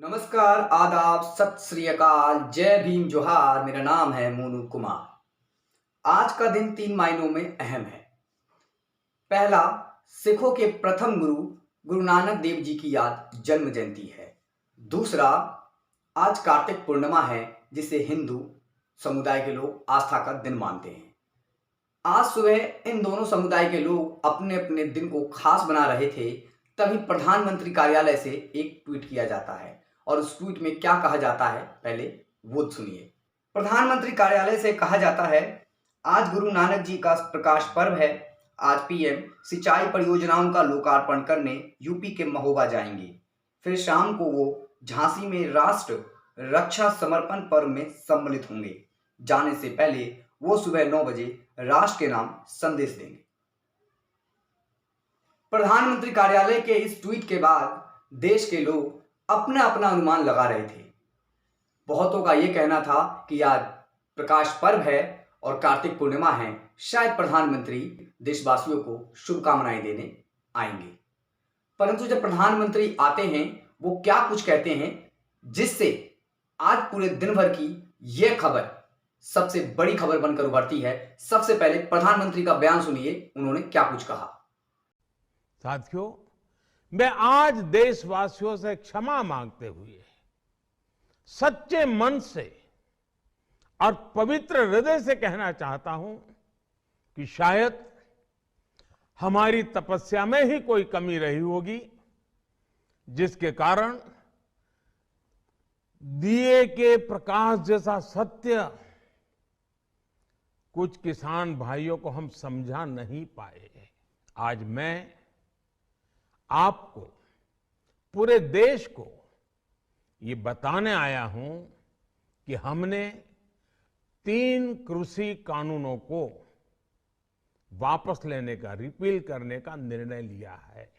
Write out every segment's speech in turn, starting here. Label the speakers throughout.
Speaker 1: नमस्कार, आदाब, सत श्री अकाल, जय भीम, जोहार। मेरा नाम है मोनू कुमार। आज का दिन 3 मायनों में अहम है। पहला, सिखों के प्रथम गुरु गुरु नानक देव जी की याद जन्म जयंती है। दूसरा, आज कार्तिक पूर्णिमा है, जिसे हिंदू समुदाय के लोग आस्था का दिन मानते हैं। आज सुबह इन दोनों समुदाय के लोग अपने अपने दिन को खास बना रहे थे, तभी प्रधानमंत्री कार्यालय से एक ट्वीट किया जाता है। और उस ट्वीट में क्या कहा जाता है, पहले वो सुनिए। प्रधानमंत्री कार्यालय से कहा जाता है, आज गुरु नानक जी का प्रकाश पर्व है। आज पीएम सिंचाई परियोजनाओं का लोकार्पण करने यूपी के महोबा जाएंगे। फिर शाम को वो झांसी में राष्ट्र रक्षा समर्पण पर्व में सम्मिलित होंगे। जाने से पहले वो सुबह 9 बजे राष्ट्र के नाम संदेश देंगे। प्रधानमंत्री कार्यालय के इस ट्वीट के बाद देश के लोग अपना अपना अनुमान लगा रहे थे। बहुतों का यह कहना था कि आज प्रकाश पर्व है और कार्तिक पूर्णिमा है, शायद प्रधानमंत्री देशवासियों को शुभकामनाएं देने आएंगे। परंतु जब प्रधानमंत्री आते हैं, वो क्या कुछ कहते हैं, जिससे आज पूरे दिन भर की यह खबर सबसे बड़ी खबर बनकर उभरती है। सबसे पहले प्रधानमंत्री का बयान सुनिए, उन्होंने क्या कुछ कहा।
Speaker 2: साथियों, मैं आज देशवासियों से क्षमा मांगते हुए सच्चे मन से और पवित्र हृदय से कहना चाहता हूं कि शायद हमारी तपस्या में ही कोई कमी रही होगी, जिसके कारण दिए के प्रकाश जैसा सत्य कुछ किसान भाइयों को हम समझा नहीं पाए। आज मैं आपको, पूरे देश को ये बताने आया हूं कि हमने 3 कृषि कानूनों को वापस लेने का, रिपील करने का निर्णय लिया है।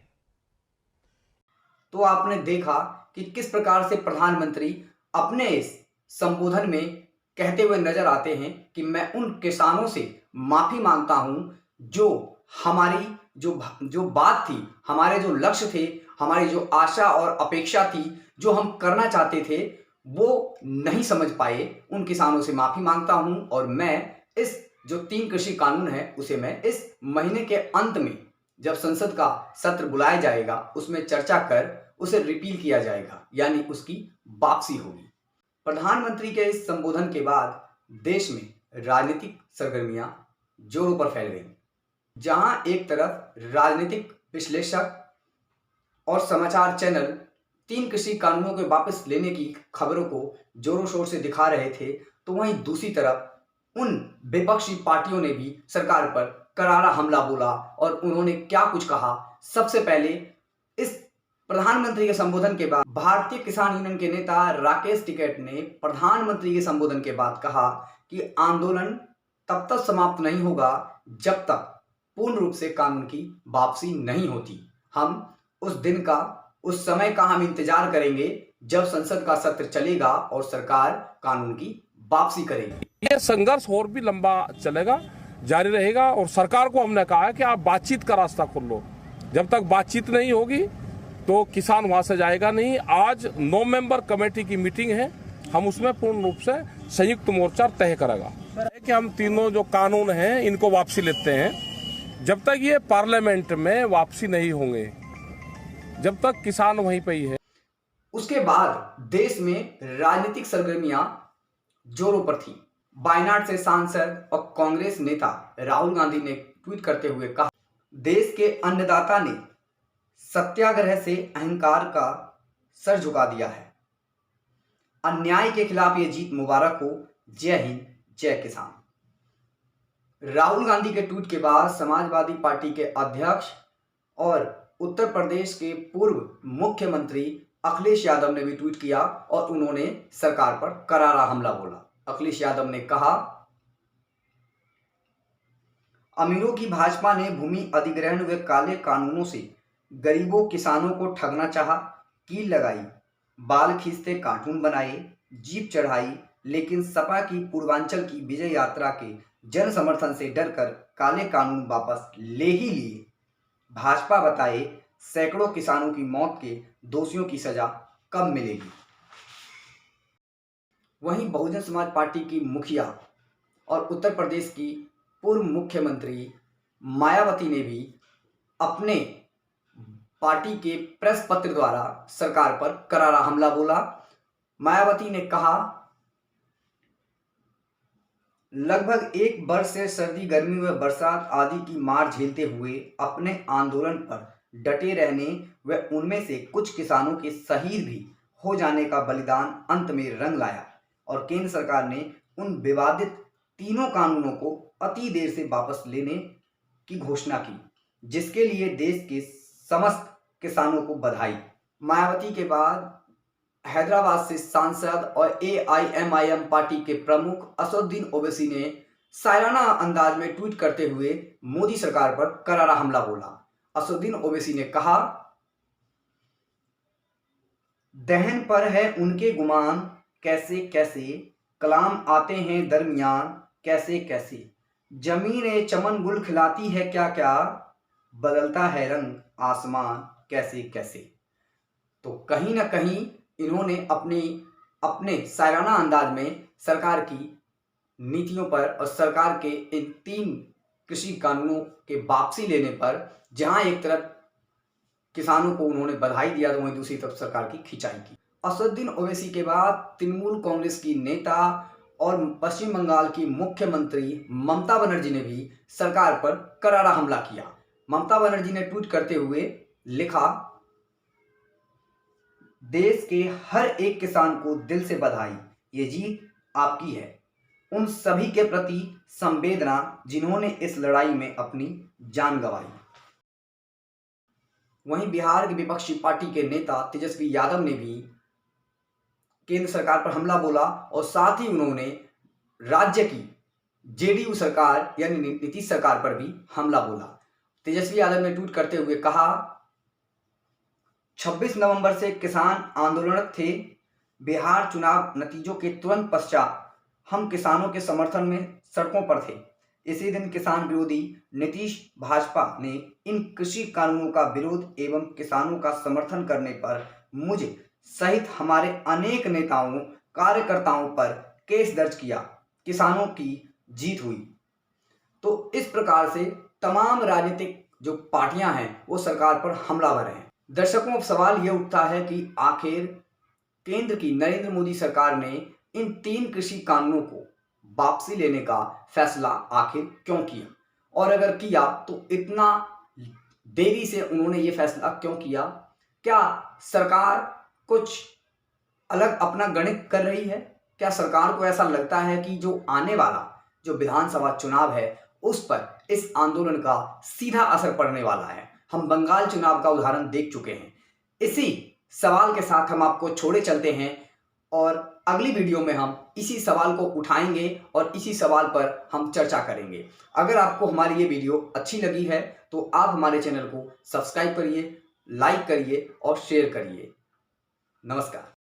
Speaker 1: तो आपने देखा कि किस प्रकार से प्रधानमंत्री अपने इस संबोधन में कहते हुए नजर आते हैं कि मैं उन किसानों से माफी मांगता हूं जो हमारी जो बात थी, हमारे जो लक्ष्य थे, हमारी जो आशा और अपेक्षा थी, जो हम करना चाहते थे, वो नहीं समझ पाए। उन किसानों से माफी मांगता हूं और मैं इस जो 3 कृषि कानून है, उसे मैं इस महीने के अंत में जब संसद का सत्र बुलाया जाएगा, उसमें चर्चा कर उसे रिपील किया जाएगा, यानी उसकी वापसी होगी। प्रधानमंत्री के इस संबोधन के बाद देश में राजनीतिक सरगर्मियां जोरों पर फैल गई। जहां एक तरफ राजनीतिक विश्लेषक और समाचार चैनल 3 कृषि कानूनों के वापस लेने की खबरों को जोरों शोर से दिखा रहे थे, तो वहीं दूसरी तरफ उन विपक्षी पार्टियों ने भी सरकार पर करारा हमला बोला। और उन्होंने क्या कुछ कहा, सबसे पहले इस प्रधानमंत्री के संबोधन के बाद भारतीय किसान यूनियन के नेता राकेश टिकैत ने प्रधानमंत्री के संबोधन के बाद कहा कि आंदोलन तब तक समाप्त नहीं होगा जब तक पूर्ण रूप से कानून की वापसी नहीं होती। हम उस दिन का, उस समय का हम इंतजार करेंगे जब संसद का सत्र चलेगा और सरकार कानून की वापसी करेगी।
Speaker 3: ये संघर्ष और भी लंबा चलेगा, जारी रहेगा। और सरकार को हमने कहा है कि आप बातचीत का रास्ता खोल लो। जब तक बातचीत नहीं होगी तो किसान वहां से जाएगा नहीं। आज 9 मेंबर कमेटी की मीटिंग है, हम उसमें पूर्ण रूप से संयुक्त मोर्चा तय करेगा कि हम तीनों जो कानून हैं इनको वापसी लेते हैं। जब तक ये पार्लियामेंट में वापसी नहीं होंगे, जब तक किसान वहीं पे ही है।
Speaker 1: उसके बाद देश में राजनीतिक सरगर्मियां जोरों पर थी। वायनाड से सांसद और कांग्रेस नेता राहुल गांधी ने ट्वीट करते हुए कहा, देश के अन्नदाता ने सत्याग्रह से अहंकार का सर झुका दिया है। अन्याय के खिलाफ ये जीत मुबारक हो। जय हिंद, जय किसान। राहुल गांधी के ट्वीट के बाद समाजवादी पार्टी के अध्यक्ष और उत्तर प्रदेश के पूर्व मुख्यमंत्री अखिलेश यादव ने भी ट्वीट किया और उन्होंने सरकार पर करारा हमला बोला। अखिलेश यादव ने कहा, अमीरों की भाजपा ने भूमि अधिग्रहण व काले कानूनों से गरीबों किसानों को ठगना चाहा, कील लगाई, बाल खींचते कार्टून बनाए, जीप चढ़ाई, लेकिन सपा की पूर्वांचल की विजय यात्रा के जन समर्थन से डरकर काले कानून वापस ले ही लिए। भाजपा बताए सैकड़ों किसानों की मौत के दोषियों की सजा कब मिलेगी। वहीं बहुजन समाज पार्टी की मुखिया और उत्तर प्रदेश की पूर्व मुख्यमंत्री मायावती ने भी अपने पार्टी के प्रेस पत्र द्वारा सरकार पर करारा हमला बोला। मायावती ने कहा, लगभग एक वर्ष से सर्दी, गर्मी व बरसात आदि की मार झेलते हुए अपने आंदोलन पर डटे रहने व उनमें से कुछ किसानों के शहीद भी हो जाने का बलिदान अंत में रंग लाया और केंद्र सरकार ने उन विवादित तीनों कानूनों को अति देर से वापस लेने की घोषणा की, जिसके लिए देश के समस्त किसानों को बधाई। मायावती के बाद हैदराबाद से सांसद और AIMIM पार्टी के प्रमुख असदुद्दीन ओवैसी ने शायराना अंदाज में ट्वीट करते हुए मोदी सरकार पर करारा हमला बोला। असदुद्दीन ओवैसी ने कहा, दहन पर है उनके गुमान, कैसे कैसे कलाम आते हैं दरमियान, कैसे कैसे जमीन चमन गुल खिलाती है क्या क्या, बदलता है रंग आसमान कैसे कैसे। तो कहीं ना कहीं इन्होंने अपने शायराना अंदाज में सरकार की नीतियों पर और सरकार के इन 3 कृषि कानूनों के वापसी लेने पर, जहां एक तरफ किसानों को उन्होंने बधाई दिया तो वहीं दूसरी तरफ सरकार की खिंचाई की। असदुद्दीन ओवैसी के बाद तृणमूल कांग्रेस की नेता और पश्चिम बंगाल की मुख्यमंत्री ममता बनर्जी ने भी सरकार पर करारा हमला किया। ममता बनर्जी ने ट्वीट करते हुए लिखा, देश के हर एक किसान को दिल से बधाई, ये जीत आपकी है। उन सभी के प्रति संवेदना जिन्होंने इस लड़ाई में अपनी जान गंवाई। वहीं बिहार की विपक्षी पार्टी के नेता तेजस्वी यादव ने भी केंद्र सरकार पर हमला बोला और साथ ही उन्होंने राज्य की JDU सरकार यानी नीतीश सरकार पर भी हमला बोला। तेजस्वी यादव ने ट्वीट करते हुए कहा, 26 नवंबर से किसान आंदोलनरत थे। बिहार चुनाव नतीजों के तुरंत पश्चात हम किसानों के समर्थन में सड़कों पर थे। इसी दिन किसान विरोधी नीतीश भाजपा ने इन कृषि कानूनों का विरोध एवं किसानों का समर्थन करने पर मुझे सहित हमारे अनेक नेताओं कार्यकर्ताओं पर केस दर्ज किया। किसानों की जीत हुई। तो इस प्रकार से तमाम राजनीतिक जो पार्टियां हैं वो सरकार पर हमलावर हैं। दर्शकों, अब सवाल ये उठता है कि आखिर केंद्र की नरेंद्र मोदी सरकार ने इन 3 कृषि कानूनों को वापसी लेने का फैसला आखिर क्यों किया, और अगर किया तो इतना देरी से उन्होंने ये फैसला क्यों किया। क्या सरकार कुछ अलग अपना गणित कर रही है? क्या सरकार को ऐसा लगता है कि जो आने वाला जो विधानसभा चुनाव है उस पर इस आंदोलन का सीधा असर पड़ने वाला है? हम बंगाल चुनाव का उदाहरण देख चुके हैं। इसी सवाल के साथ हम आपको छोड़े चलते हैं और अगली वीडियो में हम इसी सवाल को उठाएंगे और इसी सवाल पर हम चर्चा करेंगे। अगर आपको हमारी ये वीडियो अच्छी लगी है तो आप हमारे चैनल को सब्सक्राइब करिए, लाइक करिए और शेयर करिए। नमस्कार।